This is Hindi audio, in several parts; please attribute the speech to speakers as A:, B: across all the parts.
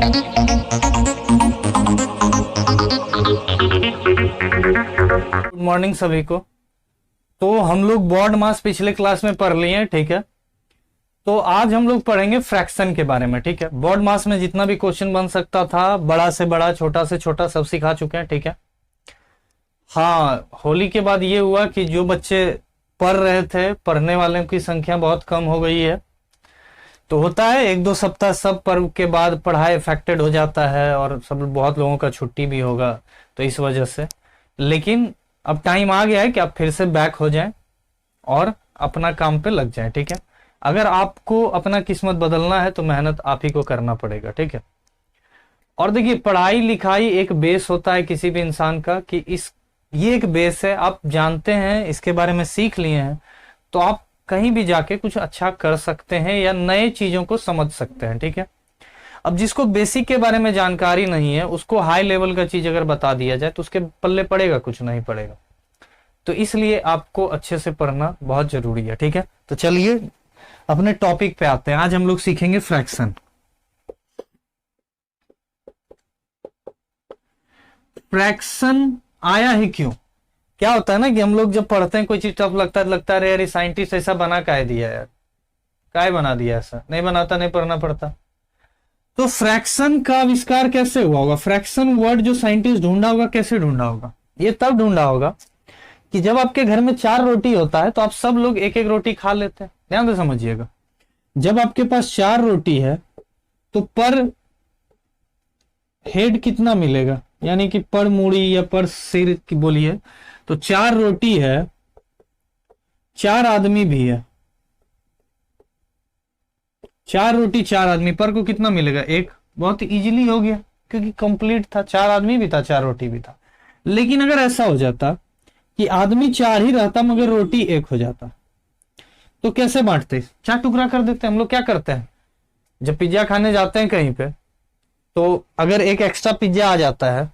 A: गुड मॉर्निंग सभी को। तो हम लोग बॉड मास पिछले क्लास में पढ़ लिए हैं, ठीक है। तो आज हम लोग पढ़ेंगे फ्रैक्शन के बारे में, ठीक है। बॉड मास में जितना भी क्वेश्चन बन सकता था, बड़ा से बड़ा छोटा से छोटा, सब सिखा चुके हैं, ठीक है। हाँ, होली के बाद ये हुआ कि जो बच्चे पढ़ रहे थे, पढ़ने वालों की संख्या बहुत कम हो गई है। तो होता है, एक दो सप्ताह सब पर्व के बाद पढ़ाई अफेक्टेड हो जाता है और सब बहुत लोगों का छुट्टी भी होगा, तो इस वजह से। लेकिन अब टाइम आ गया है कि आप फिर से बैक हो जाएं और अपना काम पे लग जाएं, ठीक है। अगर आपको अपना किस्मत बदलना है तो मेहनत आप ही को करना पड़ेगा, ठीक है। और देखिए, पढ़ाई लिखाई एक बेस होता है किसी भी इंसान का, कि ये एक बेस है, आप जानते हैं, इसके बारे में सीख लिए हैं, तो आप कहीं भी जाके कुछ अच्छा कर सकते हैं या नए चीजों को समझ सकते हैं, ठीक है। अब जिसको बेसिक के बारे में जानकारी नहीं है, उसको हाई लेवल का चीज अगर बता दिया जाए तो उसके पल्ले पड़ेगा, कुछ नहीं पड़ेगा। तो इसलिए आपको अच्छे से पढ़ना बहुत जरूरी है, ठीक है। तो चलिए अपने टॉपिक पे आते हैं। आज हम लोग सीखेंगे फ्रैक्शन। फ्रैक्शन आया है क्यों? क्या होता है ना कि हम लोग जब पढ़ते हैं कोई चीज टफ लगता है यार, ये साइंटिस्ट ऐसा बना काहे दिया यार, काहे बना दिया, ऐसा नहीं बनाता, नहीं पढ़ना पड़ता। तो फ्रैक्शन का आविष्कार कैसे हुआ होगा? फ्रैक्शन वर्ड जो साइंटिस्ट ढूंढा होगा, कैसे ढूंढा होगा? ये तब ढूंढा होगा कि जब आपके घर में 4 रोटी होता है तो आप सब लोग एक एक रोटी खा लेते हैं। ध्यान से समझिएगा, जब आपके पास 4 रोटी है तो पर हेड कितना मिलेगा, यानी कि पर मूड़ी या पर सिर की बोलिए, तो 4 रोटी है, 4 आदमी भी है, 4 रोटी 4 आदमी, पर को कितना मिलेगा? 1। बहुत इजीली हो गया क्योंकि कंप्लीट था, 4 आदमी भी था, 4 रोटी भी था। लेकिन अगर ऐसा हो जाता कि आदमी 4 ही रहता मगर रोटी 1 हो जाता, तो कैसे बांटते? 4 टुकड़ा कर देते। हम लोग क्या करते हैं, जब पिज्जा खाने जाते हैं कहीं पे, तो अगर एक एक्स्ट्रा पिज्जा आ जाता है,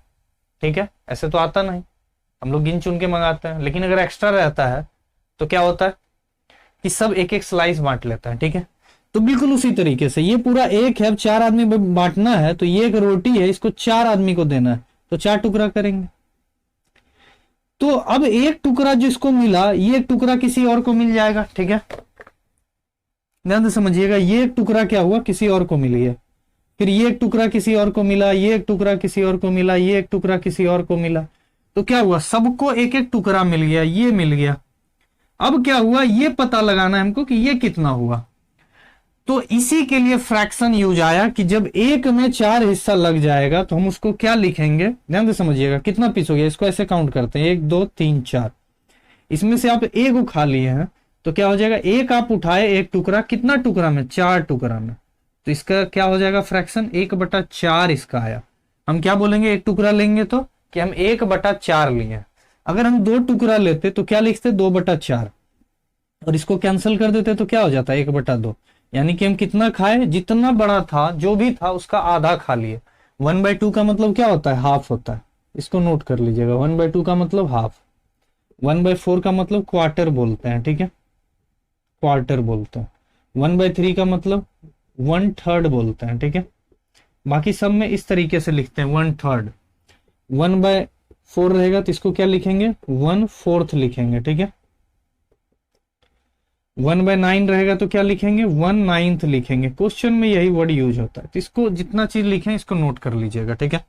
A: ठीक है, ऐसे तो आता नहीं, हम लोग गिन चुन के मंगाते हैं। लेकिन अगर एक्स्ट्रा रहता है तो क्या होता है कि सब एक एक स्लाइस बांट लेता है, ठीक है। तो बिल्कुल उसी तरीके से ये पूरा 1 है, 4 आदमी बांटना है, तो ये एक रोटी है, इसको 4 आदमी को देना है, तो 4 टुकड़ा करेंगे। तो अब 1 टुकड़ा जिसको मिला, ये 1 टुकड़ा किसी और को मिल जाएगा, ठीक है। ध्यान से समझिएगा, ये 1 टुकड़ा क्या हुआ, किसी और को मिल गया। फिर ये 1 टुकड़ा किसी और को मिला, ये 1 टुकड़ा किसी और को मिला, ये 1 टुकड़ा किसी और को मिला, तो क्या हुआ, सबको एक एक टुकड़ा मिल गया, ये मिल गया। अब क्या हुआ, ये पता लगाना है हमको कि ये कितना हुआ। तो इसी के लिए फ्रैक्शन यूज आया कि जब 1 में 4 हिस्सा लग जाएगा तो हम उसको क्या लिखेंगे। ध्यान से समझिएगा, कितना पीस हो गया, इसको ऐसे काउंट करते हैं, 1 2 3 4। इसमें से आप 1 उठा लिए हैं तो क्या हो जाएगा, 1 आप उठाए, 1 टुकड़ा, कितना टुकड़ा में, 4 टुकड़ा में, तो इसका क्या हो जाएगा फ्रैक्शन, 1/4 इसका आया। हम क्या बोलेंगे, 1 टुकड़ा लेंगे तो कि हम 1/4 लिए। अगर हम 2 टुकड़ा लेते तो क्या लिखते, 2/4, और इसको कैंसिल कर देते तो क्या हो जाता है, 1/2। यानी कि हम कितना खाए, जितना बड़ा था जो भी था उसका आधा खा लिए। 1/2 का मतलब क्या होता है, हाफ होता है, इसको नोट कर लीजिएगा। 1/2 का मतलब हाफ, 1/4 का मतलब क्वार्टर बोलते हैं, ठीक है, क्वार्टर बोलते हैं। 1/3 का मतलब 1/3 बोलते हैं, ठीक है। बाकी सब में इस तरीके से लिखते हैं, 1/3। 1/4 रहेगा तो इसको क्या लिखेंगे, 1/4 लिखेंगे, ठीक है। 1/9 रहेगा तो क्या लिखेंगे, 1/9 लिखेंगे। क्वेश्चन में यही वर्ड यूज होता है, तो इसको जितना चीज लिखें इसको नोट कर लीजिएगा, ठीक है।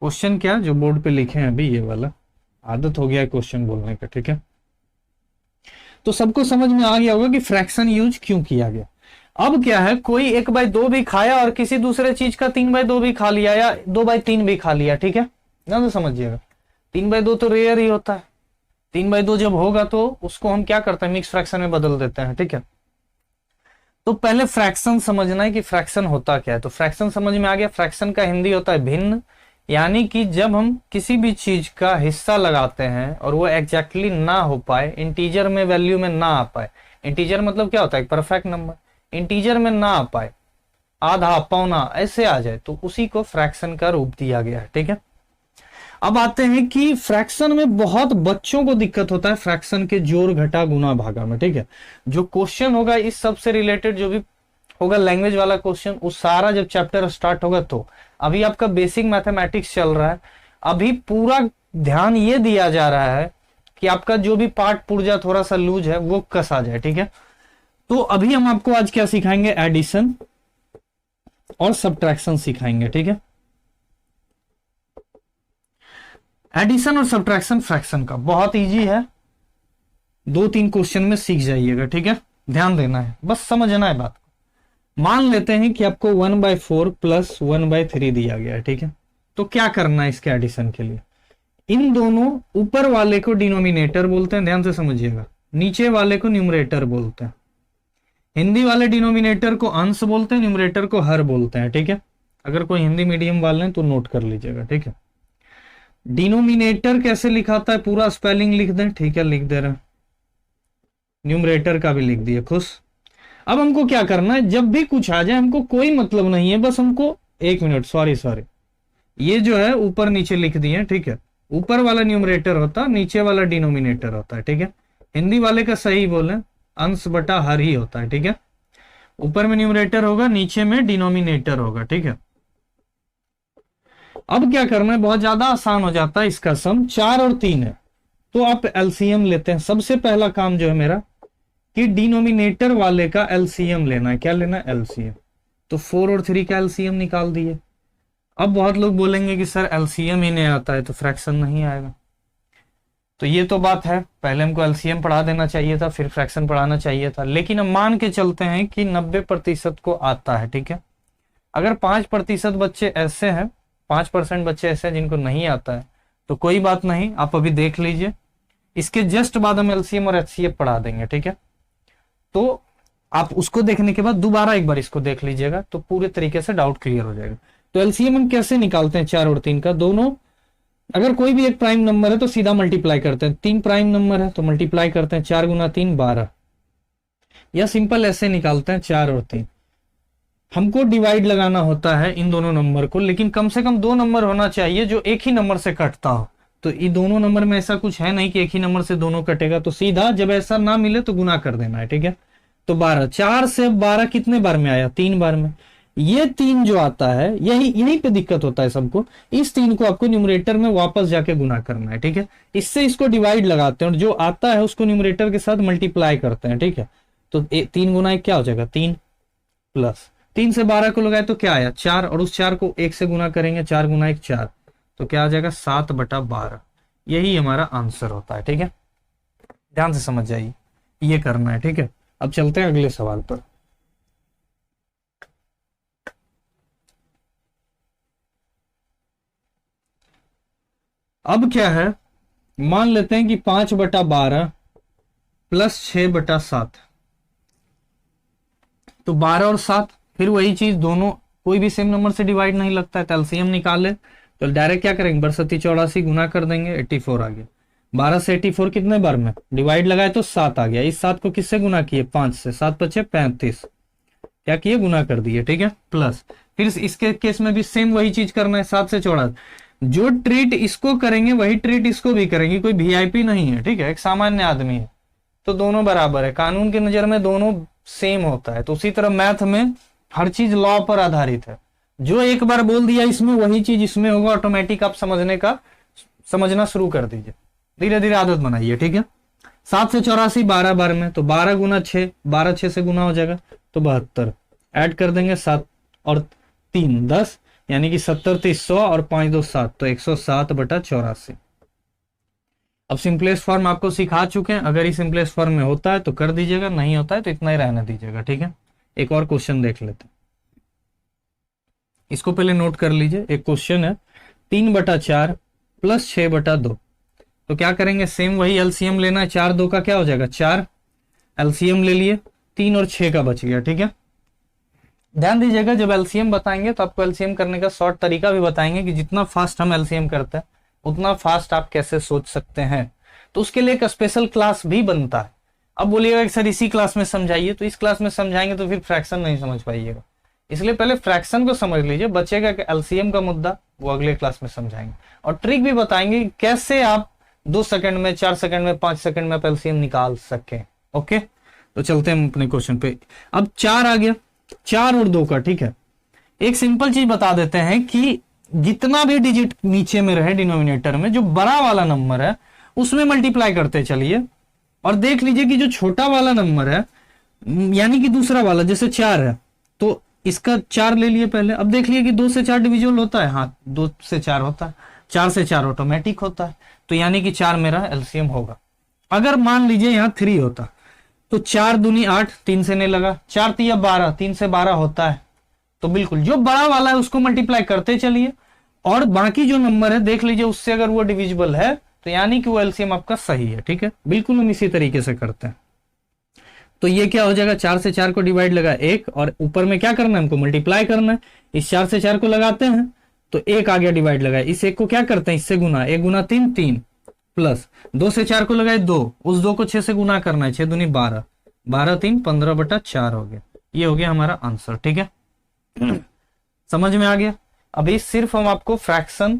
A: क्वेश्चन क्या जो बोर्ड पे लिखे हैं अभी, ये वाला आदत हो गया है क्वेश्चन बोलने का, ठीक है। तो सबको समझ में आ गया होगा कि फ्रैक्शन यूज क्यों किया गया। अब क्या है, कोई 1/2 भी खाया और किसी दूसरे चीज का 3/2 भी खा लिया या 2/3 भी खा लिया, ठीक है ना, तो समझिएगा 3/2 तो रेयर ही होता है। 3/2 जब होगा तो उसको हम क्या करते हैं, मिक्स फ्रैक्शन में बदल देते हैं, ठीक है। तो पहले फ्रैक्शन समझना है कि फ्रैक्शन होता क्या है। तो फ्रैक्शन समझ में आ गया, फ्रैक्शन का हिंदी होता है भिन्न, यानी कि जब हम किसी भी चीज का हिस्सा लगाते हैं और वो एग्जैक्टली ना हो पाए, इंटीजर में वैल्यू में ना आ पाए। इंटीजर मतलब क्या होता है, परफेक्ट नंबर, इंटीजर में ना आ पाए, आधा पौना ऐसे आ जाए, तो उसी को फ्रैक्शन का रूप दिया गया है, ठीक है। अब आते हैं कि फ्रैक्शन में बहुत बच्चों को दिक्कत होता है, फ्रैक्शन के जोड़ घटा गुना भागा में, ठीक है। जो क्वेश्चन होगा इस सब से रिलेटेड, जो भी होगा लैंग्वेज वाला क्वेश्चन, उस सारा जब चैप्टर स्टार्ट होगा तो। अभी आपका बेसिक मैथमेटिक्स चल रहा है, अभी पूरा ध्यान ये दिया जा रहा है कि आपका जो भी पार्ट पुर्जा थोड़ा सा लूज है वो कसा जाए, ठीक है। तो अभी हम आपको आज क्या सिखाएंगे, एडिशन और सब्ट्रैक्शन सिखाएंगे, ठीक है। एडिशन और सब्ट्रैक्शन फ्रैक्शन का बहुत इजी है, 2-3 क्वेश्चन में सीख जाइएगा, ठीक है। ध्यान देना है, बस समझना है बात को। मान लेते हैं कि आपको 1/4 प्लस 1/3 दिया गया है, ठीक है। तो क्या करना है इसके एडिशन के लिए, इन दोनों ऊपर वाले को डिनोमिनेटर बोलते हैं, ध्यान से समझिएगा, नीचे वाले को न्यूमरेटर बोलते हैं। हिंदी वाले डिनोमिनेटर को अंश बोलते हैं, न्यूमरेटर को हर बोलते हैं, ठीक है। अगर कोई हिंदी मीडियम वाले हैं तो नोट कर लीजिएगा, ठीक है। डिनोमिनेटर कैसे लिखाता है, पूरा स्पेलिंग लिख दें, ठीक है, लिख दे रहे हैं। न्यूमरेटर का भी लिख दिए, खुश। अब हमको क्या करना है, जब भी कुछ आ जाए हमको कोई मतलब नहीं है, बस हमको 1 मिनट, सॉरी ये जो है ऊपर नीचे लिख दिए, ठीक है। ऊपर वाला न्यूमरेटर होता, नीचे वाला डिनोमिनेटर होता है, ठीक है। हिंदी वाले का सही बोले अंश बटा हर ही होता है, ठीक है। ऊपर में न्यूमरेटर होगा, नीचे में डिनोमिनेटर होगा, ठीक है। अब क्या करना है, बहुत ज्यादा आसान हो जाता है इसका सम, 4 और 3 है तो आप एलसीएम लेते हैं। सबसे पहला काम जो है मेरा कि डिनोमिनेटर वाले का एलसीएम लेना है। क्या लेना है, एलसीएम। तो 4 और 3 का एलसीएम निकाल दिए। अब बहुत लोग बोलेंगे कि सर एलसीएम ही नहीं आता है तो फ्रैक्शन नहीं आएगा। तो ये तो बात है, पहले हमको एलसीएम पढ़ा देना चाहिए था, फिर फ्रैक्शन पढ़ाना चाहिए था। लेकिन हम मान के चलते हैं कि 90% को आता है, ठीक है। अगर 5% बच्चे ऐसे हैं, 5% बच्चे ऐसे हैं जिनको नहीं आता है, तो कोई बात नहीं, आप अभी देख लीजिए, इसके जस्ट बाद हम एलसीएम और एचसीएफ पढ़ा देंगे, ठीक है। तो आप उसको देखने के बाद दोबारा एक बार इसको देख लीजिएगा तो पूरे तरीके से डाउट क्लियर हो जाएगा। तो एलसीएम हम कैसे निकालते हैं 4 और 3 का, दोनों अगर कोई भी एक प्राइम नंबर है तो सीधा मल्टीप्लाई करते हैं। 3 प्राइम नंबर है तो मल्टीप्लाई करते हैं, 4 गुना 3 12, या सिंपल ऐसे निकालते हैं 4 और 3। हमको डिवाइड लगाना होता है इन दोनों नंबर को, लेकिन कम से कम 2 नंबर होना चाहिए जो एक ही नंबर से कटता हो। तो ये दोनों नंबर में ऐसा कुछ है नहीं कि एक ही नंबर से दोनों कटेगा, तो सीधा जब ऐसा ना मिले तो गुना कर देना है, ठीक है। तो 12, 4 से 12 कितने बार में आया, 3 बार में। ये 3 जो आता है, यहीं पे दिक्कत होता है सबको। इस 3 को आपको न्यूमरेटर में वापस जाके गुना करना है, ठीक है। इससे इसको डिवाइड लगाते हैं और जो आता है उसको न्यूमरेटर के साथ मल्टीप्लाई करते हैं, ठीक है। तो 3 गुना 1 क्या हो जाएगा, 3 प्लस 3 से 12 को लगाए तो क्या आया, 4, और उस 4 को 1 से गुना करेंगे, 4 गुना 1 4, तो क्या आ जाएगा 7/12। यही हमारा आंसर होता है, ठीक है। ध्यान से समझ जाइए, ये करना है, ठीक है। अब चलते हैं अगले सवाल पर। अब क्या है, मान लेते हैं कि 5/12 प्लस 6/7, तो 12 और 7, फिर वही चीज, दोनों कोई भी सेम नंबर से डिवाइड नहीं लगता है, तो एलसीएम निकाले तो डायरेक्ट क्या करेंगे, 12×7 = 84 गुना कर देंगे, 84 आ गया। 12 से 84 कितने बार में डिवाइड लगाए तो 7 आ गया। इस 7 को किससे गुना किए, 5 से, 7 × 5 = 35, क्या किए, गुना कर दिए, ठीक है। प्लस फिर इसके केस में भी सेम वही चीज करना है, 7 से 84, जो ट्रीट इसको करेंगे वही ट्रीट इसको भी करेंगे, कोई वीआईपी नहीं है, ठीक है, एक सामान्य आदमी है, तो दोनों बराबर है, कानून की नजर में दोनों सेम होता है। तो उसी तरह मैथ में हर चीज लॉ पर आधारित है, जो एक बार बोल दिया इसमें वही चीज इसमें होगा, ऑटोमेटिक आप समझना शुरू कर दीजिए, धीरे धीरे आदत बनाइए, ठीक है। 7 से 84 12 बार में, तो 12 गुना 6, 12 6 से गुना हो जाएगा तो 72, ऐड कर देंगे 7 और 3 10, यानी कि 70 30 100 और 5 2 7, तो 107/84। अब सिंपलेस्ट फॉर्म आपको सिखा चुके हैं, अगर ये सिंपलेस्ट फॉर्म में होता है तो कर दीजिएगा, नहीं होता है तो इतना ही रहने दीजिएगा, ठीक है। एक और क्वेश्चन देख लेते हैं, इसको पहले नोट कर लीजिए। एक क्वेश्चन है 3/4 प्लस 6/2, तो क्या करेंगे, सेम वही एलसीएम लेना है, 4 2 का क्या हो जाएगा 4, एलसीएम ले लिए, 3 और 6 का बच गया, ठीक है। ध्यान दीजिएगा, जब एलसीएम बताएंगे तो आपको एलसीएम करने का शॉर्ट तरीका भी बताएंगे कि जितना फास्ट हम एलसीएम करते हैं उतना फास्ट आप कैसे सोच सकते हैं, तो उसके लिए एक स्पेशल क्लास भी बनता है। अब बोलिएगा सर इसी क्लास में समझाइए, तो इस क्लास में समझाएंगे तो फिर फ्रैक्शन नहीं समझ पाइएगा, इसलिए पहले फ्रैक्शन को समझ लीजिए, बचेगा कि एलसीएम का मुद्दा वो अगले क्लास में समझाएंगे, और ट्रिक भी बताएंगे कैसे आप 2 सेकंड में, 4 सेकंड में, 5 सेकंड में आप एलसीएम निकाल सकें। ओके, तो चलते हैं अपने क्वेश्चन पे। अब 4 आ गया, 4 और 2 का, ठीक है। एक सिंपल चीज बता देते हैं कि जितना भी डिजिट नीचे में रहे डिनोमिनेटर में, जो बड़ा वाला नंबर है उसमें मल्टीप्लाई करते चलिए, और देख लीजिए कि जो छोटा वाला नंबर है यानी कि दूसरा वाला जैसे 4 है तो इसका 4 ले लिए पहले। अब देख लिए कि 2 से 4 डिविजिबल होता है, हाँ 2 से 4 होता है, 4 से 4 ऑटोमेटिक होता है, तो यानी कि 4 मेरा एलसीएम होगा। अगर मान लीजिए यहाँ 3 होता तो 4 दूनी 8, 3 से नहीं लगा, 4 तिया 12, 3 से 12 होता है, तो बिल्कुल जो बड़ा वाला है उसको मल्टीप्लाई करते चलिए, और बाकी जो नंबर है देख लीजिए उससे अगर वो डिविजिबल है तो यानी कि वो एलसीएम आपका सही है, ठीक है। बिल्कुल हम इसी तरीके से करते हैं। तो ये क्या हो जाएगा, 4 से 4 को डिवाइड लगा 1, और ऊपर में क्या करना है हमको, मल्टीप्लाई करना है। इस 4 से 4 को लगाते हैं तो 1 आ गया डिवाइड लगा, इस 1 को क्या करते हैं इससे गुना, 1 गुना 3 3, प्लस 2 से 4 को लगाए 2, उस 2 को 6 से गुना करना है, 6 दूनी 12, 12 3 15/4 हो गया। ये हो गया हमारा आंसर, ठीक है। समझ में आ गया। अभी सिर्फ हम आपको फ्रैक्शन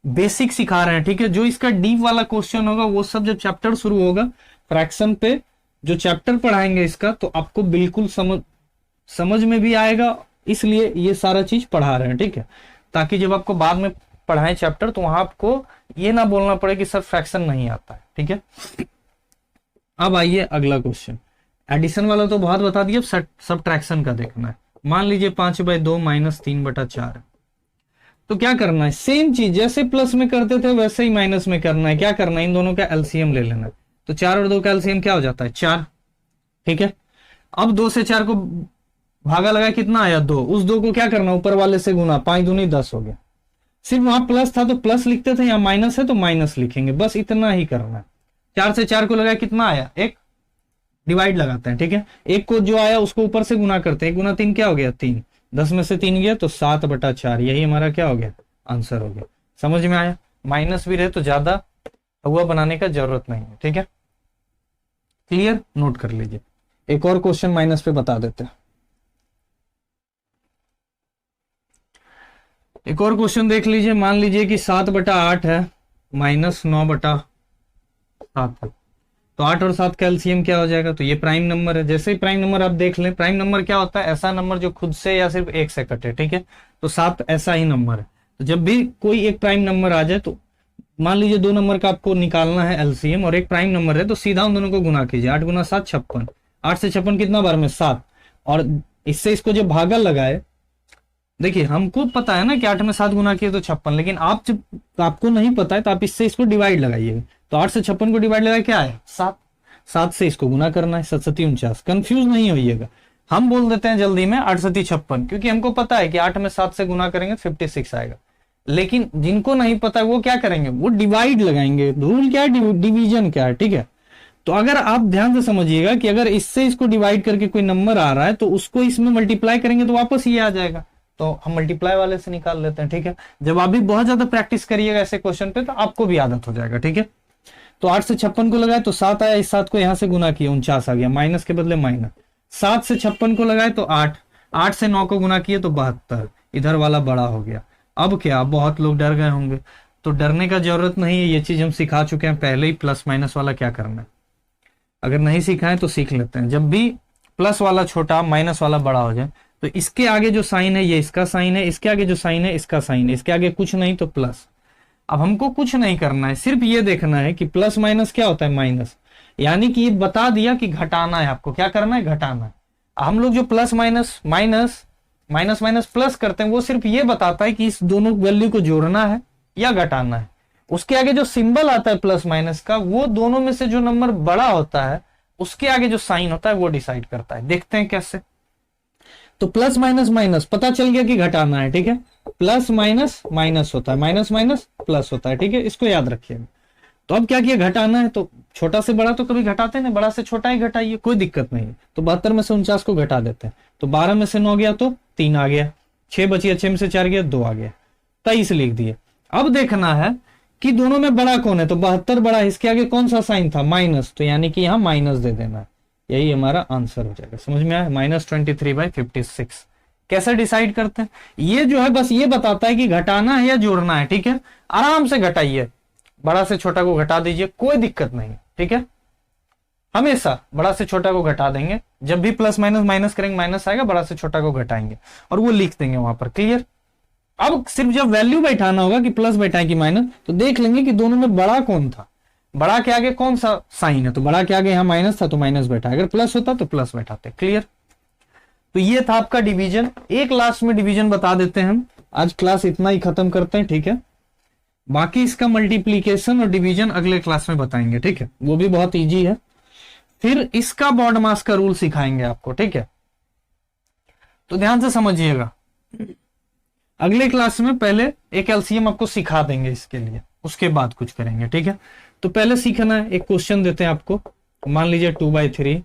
A: बेसिक सिखा रहे हैं, ठीक है। जो इसका डीप वाला क्वेश्चन होगा वो सब जब चैप्टर शुरू होगा फ्रैक्शन पे, जो चैप्टर पढ़ाएंगे इसका, तो आपको बिल्कुल समझ में भी आएगा, इसलिए ये सारा चीज पढ़ा रहे हैं, ठीक है। ताकि जब आपको बाद में पढ़ाएं चैप्टर तो वहां आपको ये ना बोलना पड़े कि सर फ्रैक्शन नहीं आता है, ठीक है। अब आइए अगला क्वेश्चन। एडिशन वाला तो बहुत बता दिया, अब सबट्रैक्शन का देखना है। मान लीजिए 5/2 माइनस 3/4 है, तो क्या करना है, सेम चीज जैसे प्लस में करते थे वैसे ही माइनस में करना है। क्या करना है, इन दोनों का एलसीएम ले लेना है। तो 4 और 2 का एलसीएम क्या हो जाता है, 4, ठीक है। अब 2 से 4 को भागा लगा कितना आया, 2, उस 2 को क्या करना, ऊपर वाले से गुना, 5 दूनी 10 हो गया। सिर्फ वहां प्लस था तो प्लस लिखते थे, यहाँ माइनस है तो माइनस लिखेंगे, बस इतना ही करना है। 4 से 4 को लगाया कितना आया, 1, डिवाइड लगाते हैं, ठीक है। 1 को जो आया उसको ऊपर से गुना करते हैं, 1 गुना 3 क्या हो गया, 3, 10 में से 3 गया तो 7/4, यही हमारा क्या हो गया, आंसर हो गया। समझ में आया। माइनस भी रहे तो ज्यादा हुआ बनाने का जरूरत नहीं है, ठीक है। क्लियर, नोट कर लीजिए। एक और क्वेश्चन माइनस पे बता देते हैं। एक और क्वेश्चन देख लीजिए। मान लीजिए कि 7/8 है माइनस 9/7 है, तो 8 और 7 का एलसीएम क्या हो जाएगा, तो ये प्राइम नंबर है। जैसे ही प्राइम नंबर आप देख लें, प्राइम नंबर क्या होता है, ऐसा नंबर जो खुद से या सिर्फ 1 से कटे, ठीक है। तो 7 ऐसा ही नंबर है। तो जब भी कोई एक प्राइम नंबर आ जाए, तो मान लीजिए 2 नंबर का आपको निकालना है एलसीएम और एक प्राइम नंबर है, तो सीधा उन दोनों को गुना कीजिए। 8 गुना 7 56, 8 से 56 कितना बार में, 7, और इससे इसको जब भागा लगाए, देखिए हमको पता है ना कि 8 में 7 गुना किए तो 56, लेकिन आप जब आपको नहीं पता है तो आप इससे इसको डिवाइड लगाइए। तो 8 से 56 को डिवाइड लगाए क्या है, 7, 7 से इसको गुना करना है, 7 7 49। कंफ्यूज नहीं होइएगा, हम बोल देते हैं जल्दी में 8 7 56, क्योंकि हमको पता है कि 8 में 7 से गुना करेंगे 56 आएगा। लेकिन जिनको नहीं पता है वो क्या करेंगे, वो डिवाइड लगाएंगे। रूल क्या है, डिवीजन क्या है, ठीक है। तो अगर आप ध्यान से समझिएगा कि अगर इससे इसको डिवाइड करके कोई नंबर आ रहा है तो उसको इसमें मल्टीप्लाई करेंगे तो वापस ये आ जाएगा, तो हम मल्टीप्लाई वाले से निकाल लेते हैं, ठीक है। जब आप भी बहुत ज्यादा प्रैक्टिस करिएगा ऐसे क्वेश्चन पे तो आपको भी आदत हो जाएगा, ठीक है। तो 8 से 56 को लगाए तो 7 आया, इस 7 को यहां से गुना किया 49 आ गया, माइनस के बदले माइनस। 7 से 56 को लगाए तो 8, 8 से 9 को गुना किए तो 72, इधर वाला बड़ा हो गया। अब क्या, बहुत लोग डर गए होंगे, तो डरने का जरूरत नहीं है, ये चीज हम सिखा चुके हैं पहले ही, प्लस माइनस वाला क्या करना है। अगर नहीं सीखा है तो सीख लेते हैं। जब भी प्लस वाला छोटा माइनस वाला बड़ा हो जाए तो इसके आगे जो साइन है ये इसका साइन है, इसके आगे जो साइन है इसका साइन है, इसके आगे कुछ नहीं तो प्लस। अब हमको कुछ नहीं करना है, सिर्फ ये देखना है कि प्लस माइनस क्या होता है, माइनस। यानी कि ये बता दिया कि घटाना है, आपको क्या करना है, घटाना है। हम लोग जो plus minus minus minus minus plus करते हैं वो सिर्फ ये बताता है कि इस दोनों वैल्यू को जोड़ना है या घटाना है। उसके आगे जो सिंबल आता है प्लस माइनस का, वो दोनों में से जो नंबर बड़ा होता है उसके आगे जो साइन होता है वो डिसाइड करता है। देखते हैं कैसे। तो प्लस माइनस माइनस पता चल गया कि घटाना है, ठीक है। प्लस माइनस माइनस होता है, माइनस माइनस प्लस होता है, ठीक है। इसको याद रखिएगा। तो अब क्या किया, घटाना है, तो छोटा से बड़ा तो कभी घटाते नहीं, बड़ा से छोटा ही घटाइए, कोई दिक्कत नहीं है। तो 72 में से 49 को घटा देते हैं, तो 12 में से 9 गया तो 3 आ गया, 6 बचिए, 6 में से 4 गया 2 आ गया, 23 लिख दिए। अब देखना है कि दोनों में बड़ा कौन है, तो 72 बड़ा है, इसके आगे कौन सा साइन था, माइनस, तो यानी कि यहाँ माइनस दे देना है, यही हमारा आंसर हो जाएगा। समझ में आया, -23/56। कैसे डिसाइड करते हैं, ये जो है बस ये बताता है कि घटाना है या जोड़ना है, ठीक है। आराम से घटाइए, बड़ा से छोटा को घटा दीजिए, कोई दिक्कत नहीं, ठीक है। हमेशा बड़ा से छोटा को घटा देंगे, जब भी प्लस माइनस माइनस करेंगे माइनस आएगा, बड़ा से छोटा को घटाएंगे और वो लिख देंगे वहां पर। क्लियर। अब सिर्फ जब वैल्यू बैठाना होगा कि प्लस बैठाए कि माइनस, तो देख लेंगे कि दोनों में बड़ा कौन था, बड़ा के आगे कौन सा साइन है, तो बड़ा के आगे यहाँ माइनस था तो माइनस बैठा, अगर प्लस होता तो प्लस बैठाते। क्लियर। तो ये था आपका डिवीजन। एक लास्ट में डिवीजन बता देते हैं हम, आज क्लास इतना ही खत्म करते हैं, ठीक है। बाकी इसका मल्टीप्लीकेशन और डिवीजन अगले क्लास में बताएंगे, ठीक है, वो भी बहुत इजी है। फिर इसका बॉड मास का रूल सिखाएंगे आपको, ठीक है। तो ध्यान से समझिएगा, अगले क्लास में पहले एक एलसीएम आपको सिखा देंगे इसके लिए, उसके बाद कुछ करेंगे, ठीक है। तो पहले सीखना है, एक क्वेश्चन देते हैं आपको, मान लीजिए 2/3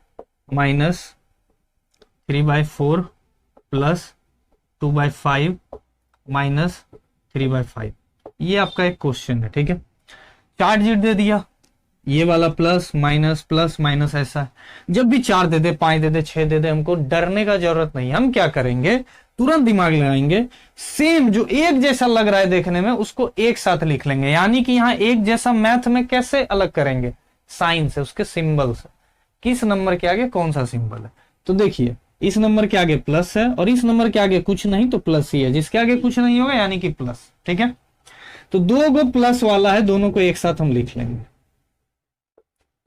A: माइनस 3/4 प्लस 2/5 माइनस 3/5, ये आपका एक क्वेश्चन है, ठीक है। चार्ट शीट दे दिया, ये वाला प्लस माइनस ऐसा है। जब भी 4 दे दे, 5 दे दे, 6 दे दे, हमको डरने का जरूरत नहीं। हम क्या करेंगे, तुरंत दिमाग लगाएंगे, सेम जो एक जैसा लग रहा है देखने में उसको एक साथ लिख लेंगे। यानी कि यहाँ एक जैसा मैथ में कैसे अलग करेंगे, साइन से, उसके सिंबल से, किस नंबर के आगे कौन सा सिंबल है। तो देखिए इस नंबर के आगे प्लस है और इस नंबर के आगे कुछ नहीं तो प्लस ही है, जिसके आगे कुछ नहीं होगा यानी कि प्लस, ठीक है। तो 2 गो प्लस वाला है, दोनों को एक साथ हम लिख लेंगे।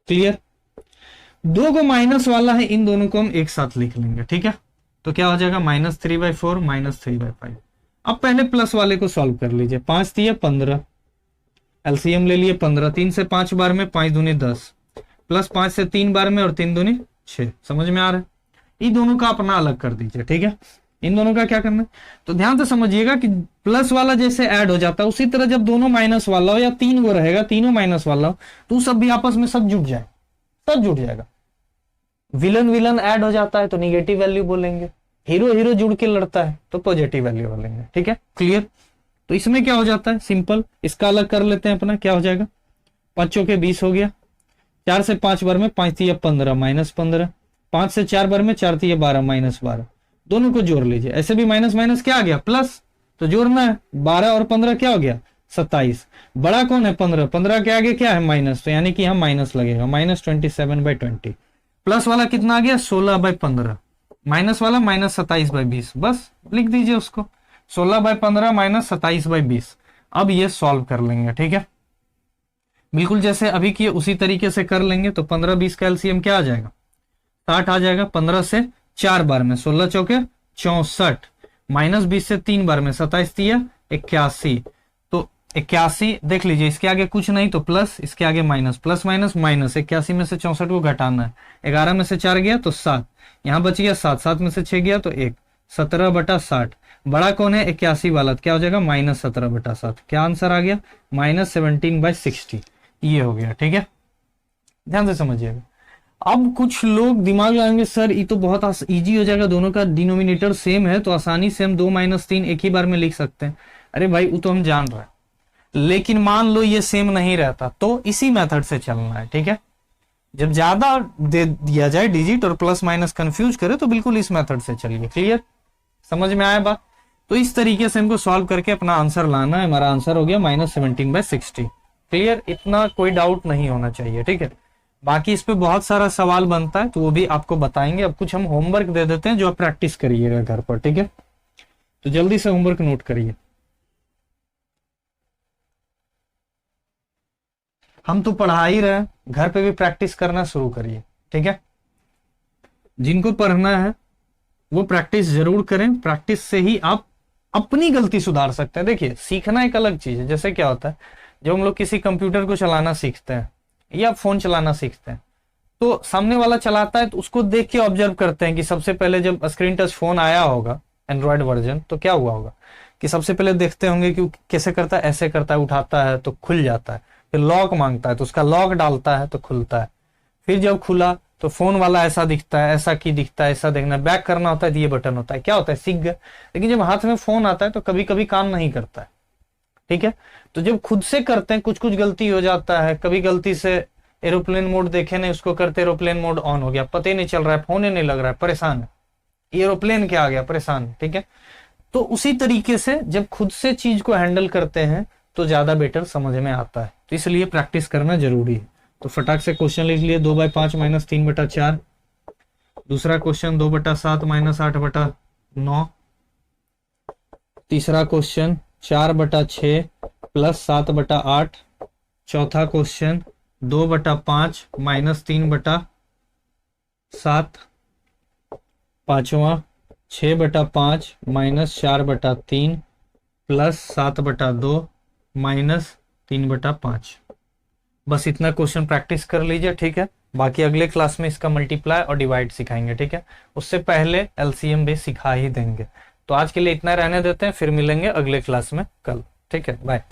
A: क्लियर। 2 गो माइनस वाला है, इन दोनों को हम एक साथ लिख लेंगे, ठीक है। तो क्या हो जाएगा, -3/4 -3/5। अब पहले प्लस वाले को सॉल्व कर लीजिए, 5 दिए 15, एलसीएम ले लिए 15, 3 से 5 बार में 5 दूनी 10, प्लस 5 से 3 बार में और 3 दूनी 6। समझ में आ रहा है। इन दोनों का अपना अलग कर दीजिए, ठीक है। इन दोनों का क्या करना है, तो ध्यान से समझिएगा कि प्लस वाला जैसे ऐड हो जाता है, उसी तरह जब दोनों माइनस वाला हो या 3 गो रहेगा, तीनों माइनस वाला हो, तो सब भी आपस में सब जुड़ जाए, सब जुड़ जाएगा। विलन ऐड हो जाता है तो निगेटिव वैल्यू बोलेंगे, हीरो जुड़ के लड़ता है तो पॉजिटिव वैल्यू बोलेंगे, ठीक है। क्लियर। तो इसमें क्या हो जाता है, सिंपल, इसका अलग कर लेते हैं अपना। क्या हो जाएगा, 5 चौके 20 हो गया, 4 से 5 बार में 5 तिया 15 -15, 5 से 4 बार में 4 तिया 12 -12, दोनों को जोड़ लीजिए। ऐसे भी माइनस माइनस क्या आ गया, प्लस, तो जोड़ना है। 12 और 15 क्या हो गया, 27। बड़ा कौन है, 15, 15 के आगे क्या है, माइनस, तो यानी कि यहाँ माइनस लगेगा, -27/20। प्लस वाला कितना आ गया, 16/15, माइनस वाला -27/20, बस लिख दीजिए उसको, 16/15 -27/20। अब ये सॉल्व कर लेंगे, ठीक है। बिल्कुल जैसे अभी किए उसी तरीके से कर लेंगे। तो 15-20 का एलसीएम क्या आ जाएगा, 60 आ जाएगा। 15 से 4 बार में 16 चौके 64, -20 से 3 बार में 27 तिया 81, तो 81 देख लीजिए, इसके आगे कुछ नहीं तो प्लस, इसके आगे माइनस, प्लस माइनस माइनस, 81 में से 64 को घटाना है, 11 में से 4 गया तो 7, यहाँ बच गया 7, 7 में से 6 गया तो 1, 17/60। बड़ा कौन है, 81 वाला, क्या हो जाएगा, -17/7। क्या आंसर आ गया, -17/60। ये हो गया, ठीक है। ध्यान से समझिएगा। अब कुछ लोग दिमाग लगाएंगे, सर ये तो बहुत इजी हो जाएगा, दोनों का डिनोमिनेटर सेम है तो आसानी से हम 2 - 3 एक ही बार में लिख सकते हैं। अरे भाई वो तो हम जान रहे हैं, लेकिन मान लो ये सेम नहीं रहता तो इसी मेथड से चलना है, ठीक है। जब ज्यादा दे दिया जाए डिजिट और प्लस माइनस कंफ्यूज करे तो बिल्कुल इस मेथड से चलिए। क्लियर, समझ में आया बात। तो इस तरीके से हमको सॉल्व करके अपना आंसर लाना है। हमारा आंसर हो गया -17/60। क्लियर, इतना कोई डाउट नहीं होना चाहिए, ठीक है। बाकी इस पे बहुत सारा सवाल बनता है तो वो भी आपको बताएंगे। अब कुछ हम होमवर्क दे देते हैं जो आप प्रैक्टिस करिएगा घर पर, ठीक है। तो जल्दी से होमवर्क नोट करिए। हम तो पढ़ा ही रहे, घर पे भी प्रैक्टिस करना शुरू करिए, ठीक है। जिनको पढ़ना है वो प्रैक्टिस जरूर करें। प्रैक्टिस से ही आप अपनी गलती सुधार सकते हैं। देखिए, सीखना एक अलग चीज है। जैसे क्या होता है, जब हम लोग किसी कंप्यूटर को चलाना सीखते हैं या फोन चलाना सीखते हैं तो सामने वाला चलाता है तो उसको देख के ऑब्जर्व करते हैं कि सबसे पहले जब स्क्रीन टच फोन आया होगा एंड्रॉयड वर्जन तो क्या हुआ होगा कि सबसे पहले देखते होंगे कि कैसे करता है, ऐसे करता है, उठाता है तो खुल जाता है, फिर लॉक मांगता है तो उसका लॉक डालता है तो खुलता है, फिर जब खुला तो फोन वाला ऐसा दिखता है, ऐसा की दिखता है, ऐसा देखना, बैक करना होता है तो ये बटन होता है, क्या होता है, सीख गए। लेकिन जब हाथ में फोन आता है तो कभी कभी काम नहीं करता है, ठीक है। तो जब खुद से करते हैं कुछ कुछ गलती हो जाता है। कभी गलती से एरोप्लेन मोड देखे नहीं, उसको करते एरोप्लेन मोड ऑन हो गया, पता ही नहीं चल रहा है, फोन ही नहीं लग रहा है, परेशान है, एरोप्लेन क्या आ गया, परेशान है, ठीक है। तो उसी तरीके से जब खुद से चीज को हैंडल करते हैं तो ज्यादा बेटर समझ में आता है। तो इसलिए प्रैक्टिस करना जरूरी है। तो फटाक से क्वेश्चन लिख लिए, 2/5 माइनस 3/4। दूसरा क्वेश्चन 2/7 माइनस 8/9। तीसरा क्वेश्चन 4/6 प्लस 7/8। चौथा क्वेश्चन 2/5 माइनस 3/7। पांचवा 6/5 माइनस 4/3 प्लस 7/2 माइनस 3/5। बस इतना क्वेश्चन प्रैक्टिस कर लीजिए, ठीक है। बाकी अगले क्लास में इसका मल्टीप्लाई और डिवाइड सिखाएंगे, ठीक है। उससे पहले एलसीएम भी सिखा ही देंगे। तो आज के लिए इतना रहने देते हैं, फिर मिलेंगे अगले क्लास में कल, ठीक है। बाय।